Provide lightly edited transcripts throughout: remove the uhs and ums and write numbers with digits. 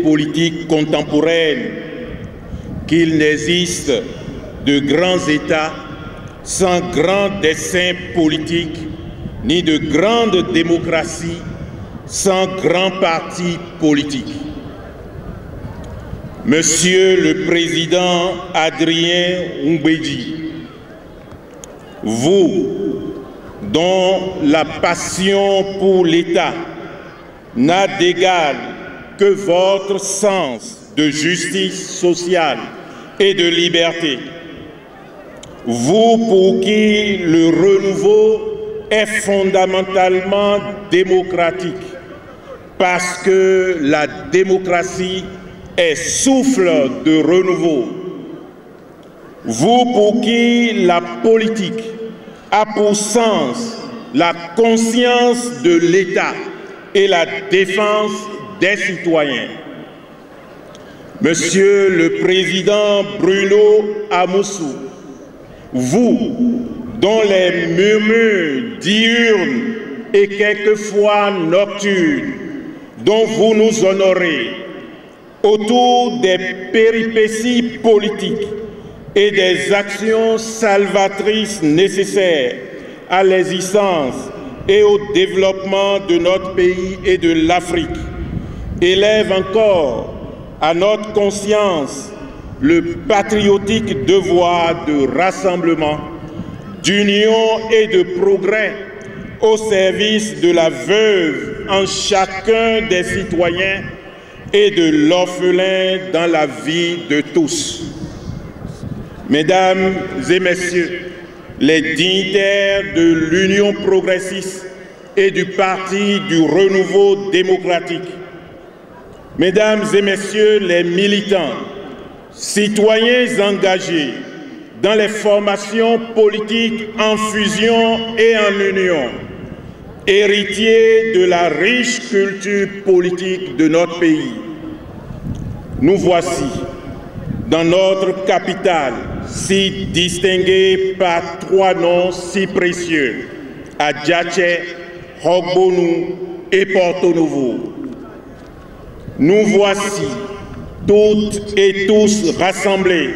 politique contemporaine qu'il n'existe de grands États sans grand dessein politique, ni de grande démocratie sans grand parti politique. Monsieur le Président Adrien Mbedji, vous, dont la passion pour l'État n'a d'égal que votre sens de justice sociale et de liberté, vous pour qui le renouveau est fondamentalement démocratique, parce que la démocratie est souffle de renouveau, vous pour qui la politique a pour sens la conscience de l'État et la défense des citoyens. Monsieur le Président Bruno Amoussou, vous, dont les murmures diurnes et quelquefois nocturnes, dont vous nous honorez, autour des péripéties politiques et des actions salvatrices nécessaires à l'existence et au développement de notre pays et de l'Afrique, élève encore à notre conscience le patriotique devoir de rassemblement, d'union et de progrès au service de la veuve en chacun des citoyens et de l'orphelin dans la vie de tous. Mesdames et Messieurs, les dignitaires de l'Union progressiste et du Parti du Renouveau démocratique, Mesdames et Messieurs les militants, citoyens engagés dans les formations politiques en fusion et en union, héritiers de la riche culture politique de notre pays, nous voici dans notre capitale, si distinguée par trois noms si précieux, Adjacé, Hogbonou et Porto Novo. Nous voici toutes et tous rassemblés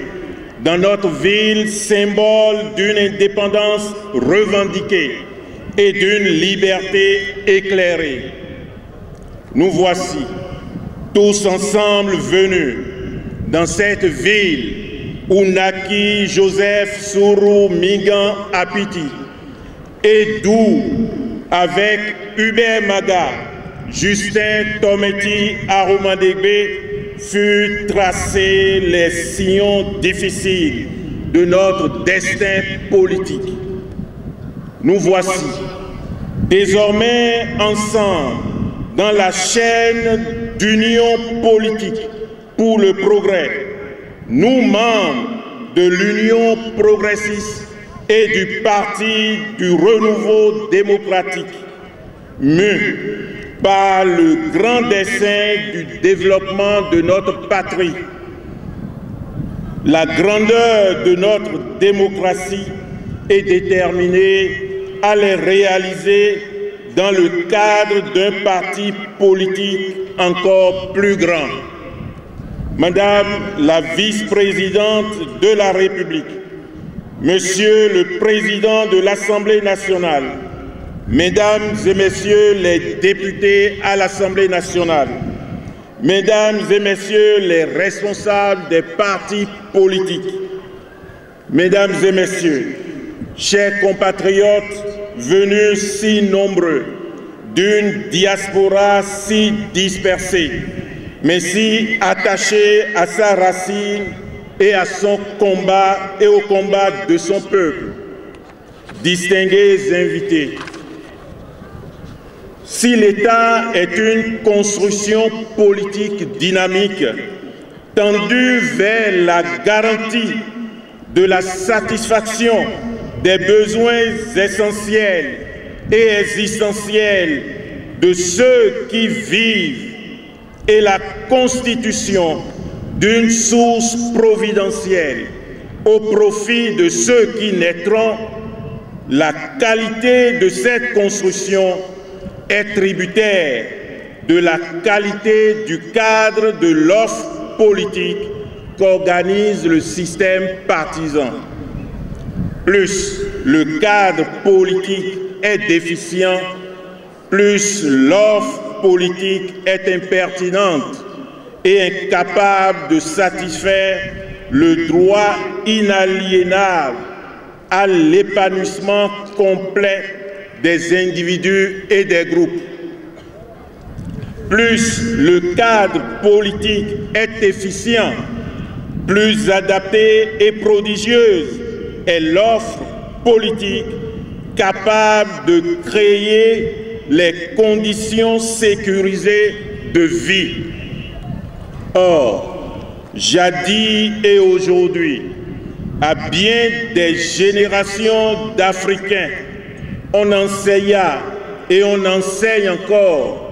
dans notre ville, symbole d'une indépendance revendiquée et d'une liberté éclairée. Nous voici tous ensemble venus dans cette ville où naquit Joseph Sourou Mingan Apiti et d'où, avec Hubert Maga, Justin Tometi Aromandegbe, furent tracés les sillons difficiles de notre destin politique. Nous voici désormais ensemble dans la chaîne d'union politique pour le progrès, nous membres de l'Union progressiste et du Parti du Renouveau démocratique, mus par le grand dessein du développement de notre patrie. La grandeur de notre démocratie est déterminée à les réaliser dans le cadre d'un parti politique encore plus grand. Madame la vice-présidente de la République, Monsieur le Président de l'Assemblée nationale, Mesdames et Messieurs les députés à l'Assemblée nationale, Mesdames et Messieurs les responsables des partis politiques, Mesdames et Messieurs, chers compatriotes venus si nombreux d'une diaspora si dispersée, mais si attachée à sa racine et à son combat et au combat de son peuple. Distingués invités, si l'État est une construction politique dynamique tendue vers la garantie de la satisfaction des besoins essentiels et existentiels de ceux qui vivent et la constitution d'une source providentielle au profit de ceux qui naîtront, la qualité de cette construction est tributaire de la qualité du cadre de l'offre politique qu'organise le système partisan. Plus le cadre politique est déficient, plus l'offre politique est impertinente et incapable de satisfaire le droit inaliénable à l'épanouissement complet des individus et des groupes. Plus le cadre politique est efficient, plus adaptée et prodigieuse est l'offre politique capable de créer les conditions sécurisées de vie. Or, jadis et aujourd'hui, à bien des générations d'Africains, on enseigna et on enseigne encore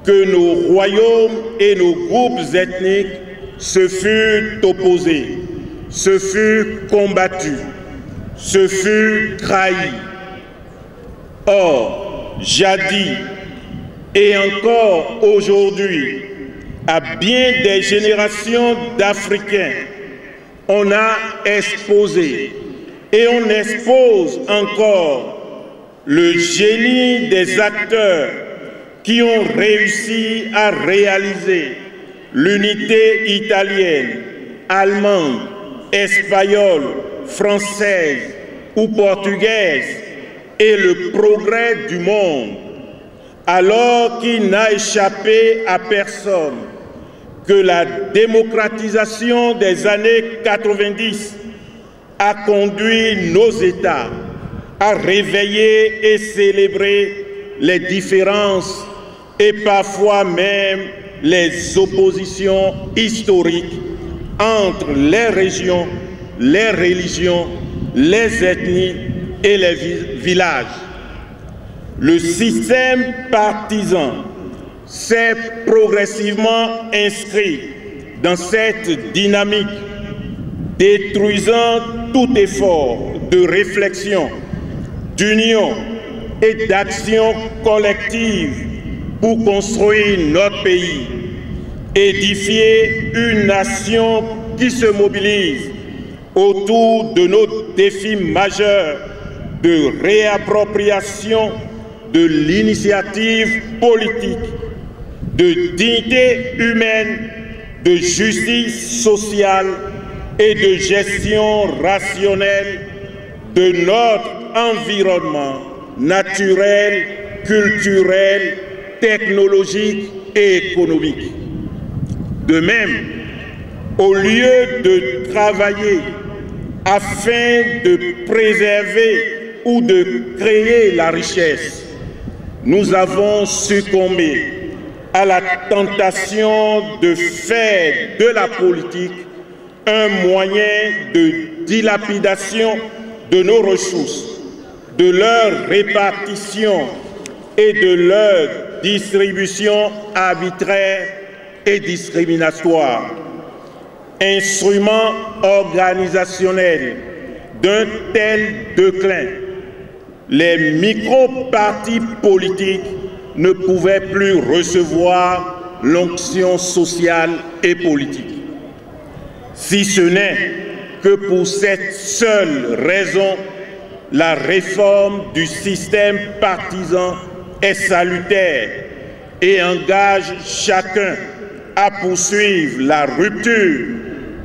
que nos royaumes et nos groupes ethniques se furent opposés, se furent combattus, se furent trahis. Or, jadis et encore aujourd'hui, à bien des générations d'Africains, on a exposé et on expose encore le génie des acteurs qui ont réussi à réaliser l'unité italienne, allemande, espagnole, française ou portugaise et le progrès du monde, alors qu'il n'a échappé à personne que la démocratisation des années 90 a conduit nos États à réveiller et célébrer les différences et parfois même les oppositions historiques entre les régions, les religions, les ethnies et les villages. Le système partisan s'est progressivement inscrit dans cette dynamique, détruisant tout effort de réflexion, d'union et d'action collective pour construire notre pays, édifier une nation qui se mobilise autour de nos défis majeurs de réappropriation de l'initiative politique, de dignité humaine, de justice sociale et de gestion rationnelle de notre environnement naturel, culturel, technologique et économique. De même, au lieu de travailler afin de préserver ou de créer la richesse, nous avons succombé à la tentation de faire de la politique un moyen de dilapidation de nos ressources, de leur répartition et de leur distribution arbitraire et discriminatoire. Instrument organisationnel d'un tel déclin, les micro-partis politiques ne pouvaient plus recevoir l'onction sociale et politique. Si ce n'est que pour cette seule raison, la réforme du système partisan est salutaire et engage chacun à poursuivre la rupture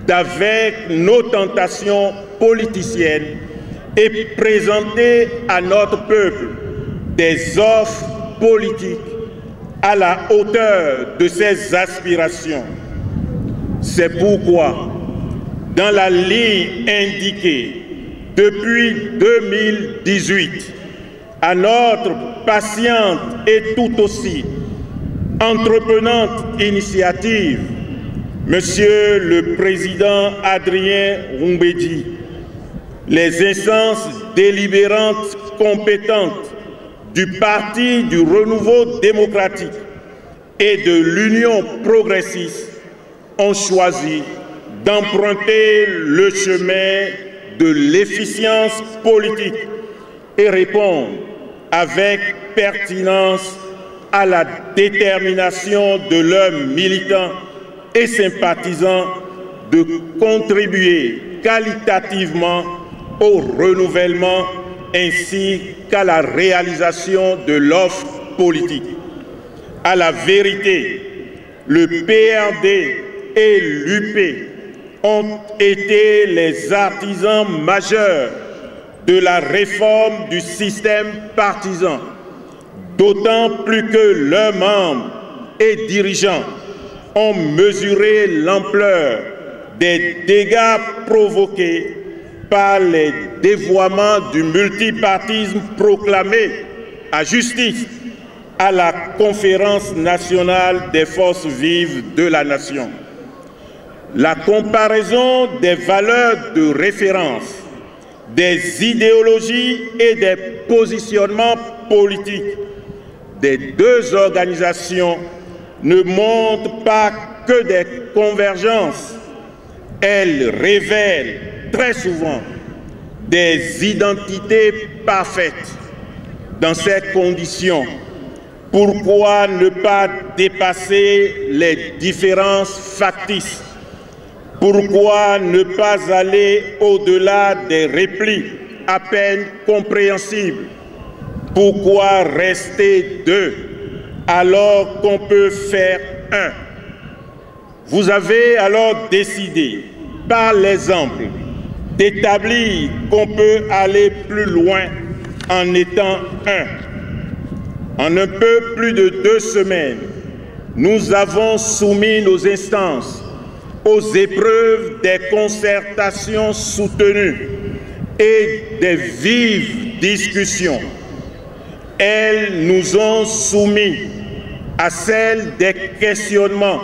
d'avec nos tentations politiciennes et présenter à notre peuple des offres politiques à la hauteur de ses aspirations. C'est pourquoi, dans la ligne indiquée depuis 2018, à notre patiente et tout aussi entreprenante initiative, Monsieur le Président Adrien Roumbédi, les instances délibérantes compétentes du Parti du Renouveau démocratique et de l'Union progressiste ont choisi d'emprunter le chemin de l'efficience politique et répondre avec pertinence à la détermination de leurs militants et sympathisants de contribuer qualitativement au renouvellement ainsi qu'à la réalisation de l'offre politique. À la vérité, le PRD et l'UP ont été les artisans majeurs de la réforme du système partisan, d'autant plus que leurs membres et dirigeants ont mesuré l'ampleur des dégâts provoqués par les dévoiements du multipartisme proclamé à justice à la Conférence nationale des forces vives de la nation. La comparaison des valeurs de référence, des idéologies et des positionnements politiques des deux organisations ne montre pas que des convergences. Elle révèle très souvent des identités parfaites. Dans ces conditions, pourquoi ne pas dépasser les différences factices? Pourquoi ne pas aller au-delà des replis à peine compréhensibles? Pourquoi rester deux alors qu'on peut faire un? Vous avez alors décidé, par l'exemple, d'établir qu'on peut aller plus loin en étant un. En un peu plus de 2 semaines, nous avons soumis nos instances aux épreuves des concertations soutenues et des vives discussions. Elles nous ont soumis à celle des questionnements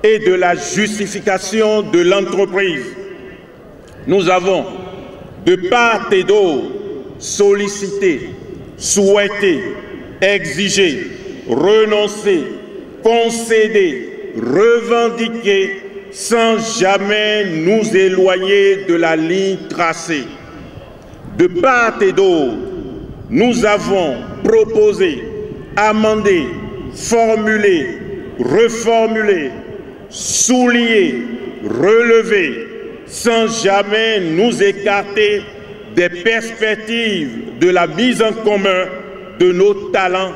et de la justification de l'entreprise. Nous avons, de part et d'autre, sollicité, souhaité, exigé, renoncé, concédé, revendiqué, sans jamais nous éloigner de la ligne tracée. De part et d'autre, nous avons proposé, amendé, formulé, reformulé, souligné, relevé, sans jamais nous écarter des perspectives de la mise en commun de nos talents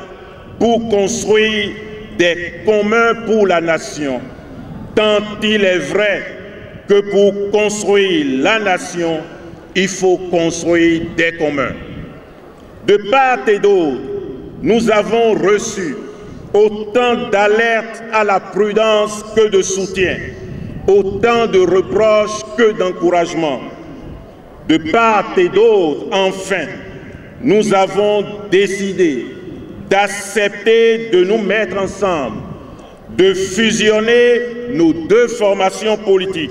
pour construire des communs pour la nation. Tant il est vrai que pour construire la nation, il faut construire des communs. De part et d'autre, nous avons reçu autant d'alertes à la prudence que de soutien, autant de reproches que d'encouragements. De part et d'autre, enfin, nous avons décidé d'accepter de nous mettre ensemble, de fusionner nos deux formations politiques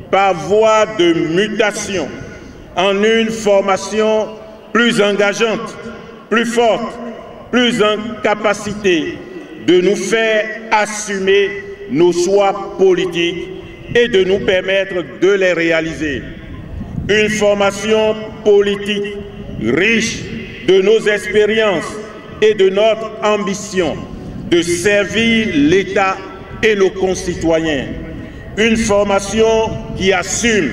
par voie de mutation en une formation plus engageante, plus forte, plus en capacité de nous faire assumer nos choix politiques et de nous permettre de les réaliser. Une formation politique riche de nos expériences et de notre ambition de servir l'État et nos concitoyens. Une formation qui assume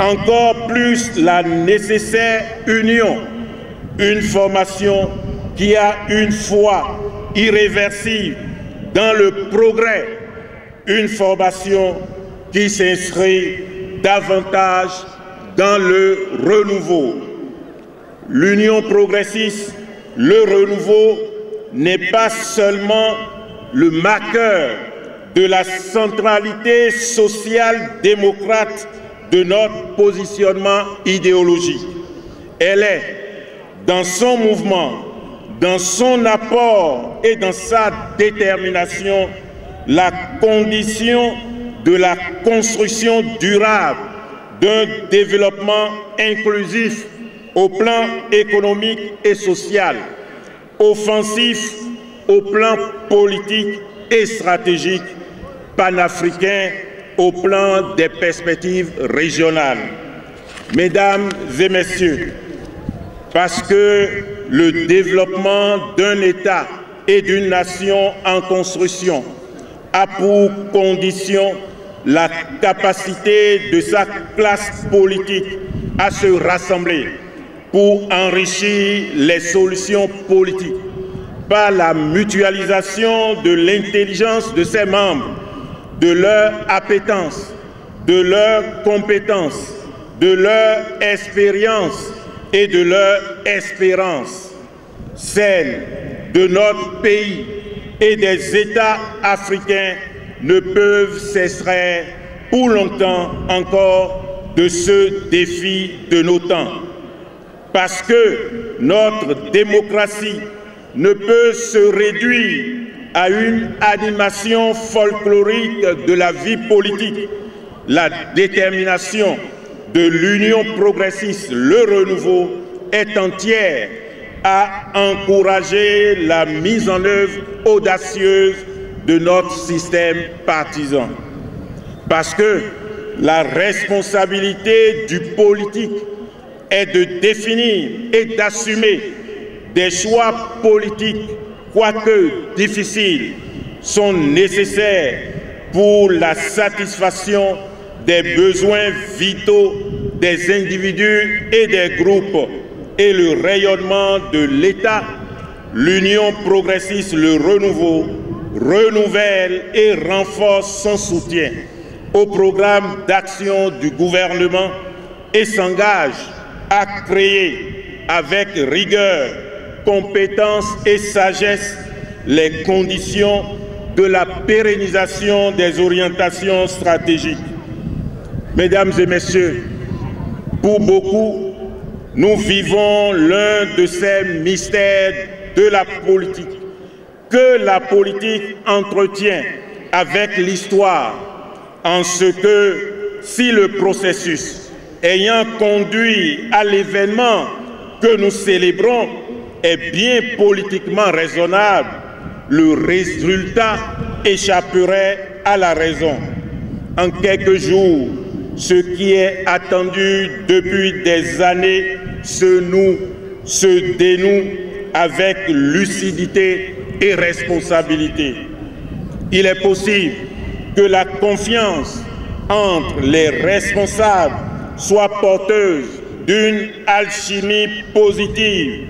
encore plus la nécessaire union. Une formation qui a une foi irréversible dans le progrès. Une formation qui s'inscrit davantage dans le renouveau. L'union progressiste, le renouveau, n'est pas seulement le marqueur de la centralité social-démocrate de notre positionnement idéologique. Elle est, dans son mouvement, dans son apport et dans sa détermination, la condition de la construction durable d'un développement inclusif au plan économique et social, offensif au plan politique et stratégique, panafricain au plan des perspectives régionales. Mesdames et messieurs, parce que le développement d'un État et d'une nation en construction a pour condition la capacité de sa classe politique à se rassembler pour enrichir les solutions politiques par la mutualisation de l'intelligence de ses membres, de leur appétence, de leurs compétences, de leur expérience et de leur espérance, celle de notre pays et des États africains ne peuvent s'extraire pour longtemps encore de ce défi de nos temps. Parce que notre démocratie ne peut se réduire à une animation folklorique de la vie politique. La détermination de l'Union progressiste, le renouveau, est entière à encourager la mise en œuvre audacieuse de notre système partisan. Parce que la responsabilité du politique est de définir et d'assumer des choix politiques, quoique difficiles, sont nécessaires pour la satisfaction des besoins vitaux des individus et des groupes et le rayonnement de l'État. L'Union progressiste, le renouveau, renouvelle et renforce son soutien au programme d'action du gouvernement et s'engage à créer avec rigueur, compétence et sagesse les conditions de la pérennisation des orientations stratégiques. Mesdames et messieurs, pour beaucoup, nous vivons l'un de ces mystères de la politique que la politique entretient avec l'histoire, en ce que si le processus ayant conduit à l'événement que nous célébrons est bien politiquement raisonnable, le résultat échapperait à la raison. En quelques jours, ce qui est attendu depuis des années se dénoue avec lucidité et responsabilité. Il est possible que la confiance entre les responsables soit porteuse d'une alchimie positive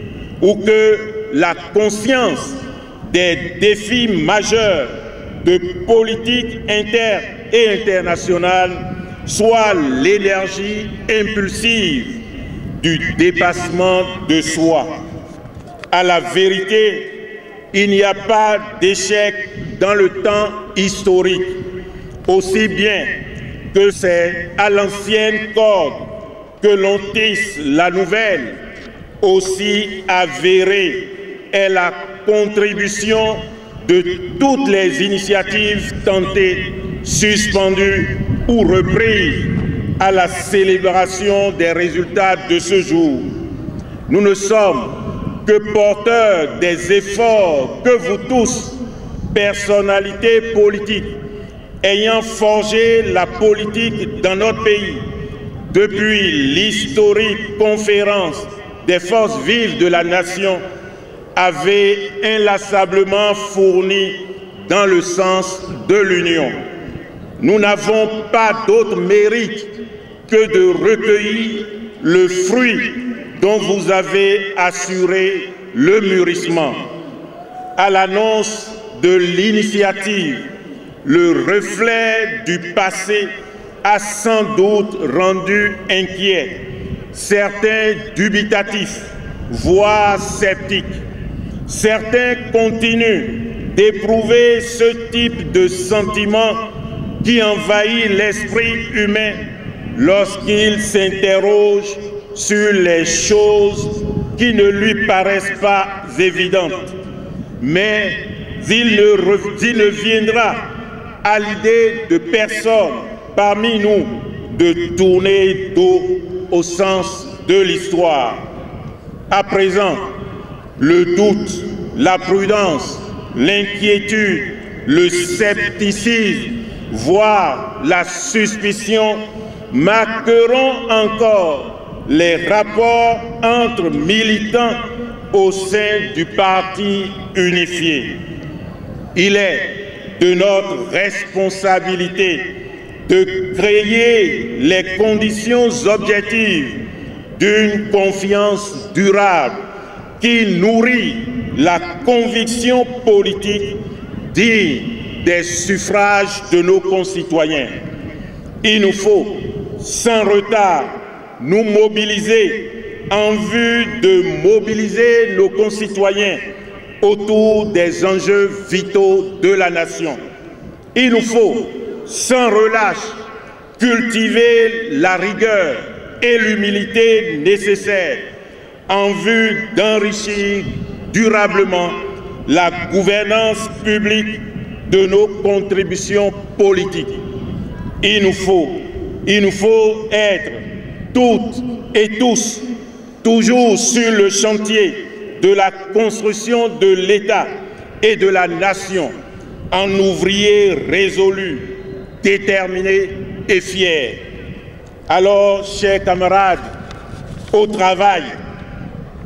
ou que la conscience des défis majeurs de politique interne et internationale soit l'énergie impulsive du dépassement de soi. À la vérité, il n'y a pas d'échec dans le temps historique, aussi bien que c'est à l'ancienne corde que l'on tisse la nouvelle, aussi avérée est la contribution de toutes les initiatives tentées, suspendues ou reprises à la célébration des résultats de ce jour. Nous ne sommes que porteurs des efforts que vous tous, personnalités politiques, ayant forgé la politique dans notre pays, depuis l'historique conférence des forces vives de la nation, avez inlassablement fourni dans le sens de l'union. Nous n'avons pas d'autre mérite que de recueillir le fruit dont vous avez assuré le mûrissement. À l'annonce de l'initiative, le reflet du passé a sans doute rendu inquiets, certains dubitatifs, voire sceptiques. Certains continuent d'éprouver ce type de sentiment qui envahit l'esprit humain lorsqu'il s'interroge sur les choses qui ne lui paraissent pas évidentes. Mais il ne viendra à l'idée de personne parmi nous de tourner dos au sens de l'histoire. À présent, le doute, la prudence, l'inquiétude, le scepticisme, voire la suspicion marqueront encore les rapports entre militants au sein du parti unifié. Il est de notre responsabilité de créer les conditions objectives d'une confiance durable qui nourrit la conviction politique digne des suffrages de nos concitoyens. Il nous faut, sans retard, nous mobiliser en vue de mobiliser nos concitoyens autour des enjeux vitaux de la nation. Il nous faut, sans relâche, cultiver la rigueur et l'humilité nécessaires en vue d'enrichir durablement la gouvernance publique de nos contributions politiques. Il nous faut être toutes et tous toujours sur le chantier de la construction de l'État et de la nation, en ouvriers résolus, déterminés et fiers. Alors, chers camarades, au travail,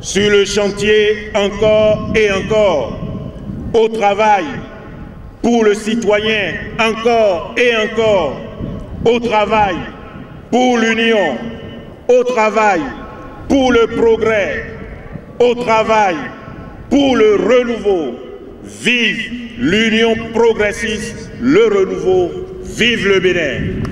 sur le chantier encore et encore, au travail pour le citoyen encore et encore, au travail pour l'union, au travail pour le progrès, au travail pour le renouveau. Vive l'union progressiste, le renouveau, vive le Bénin.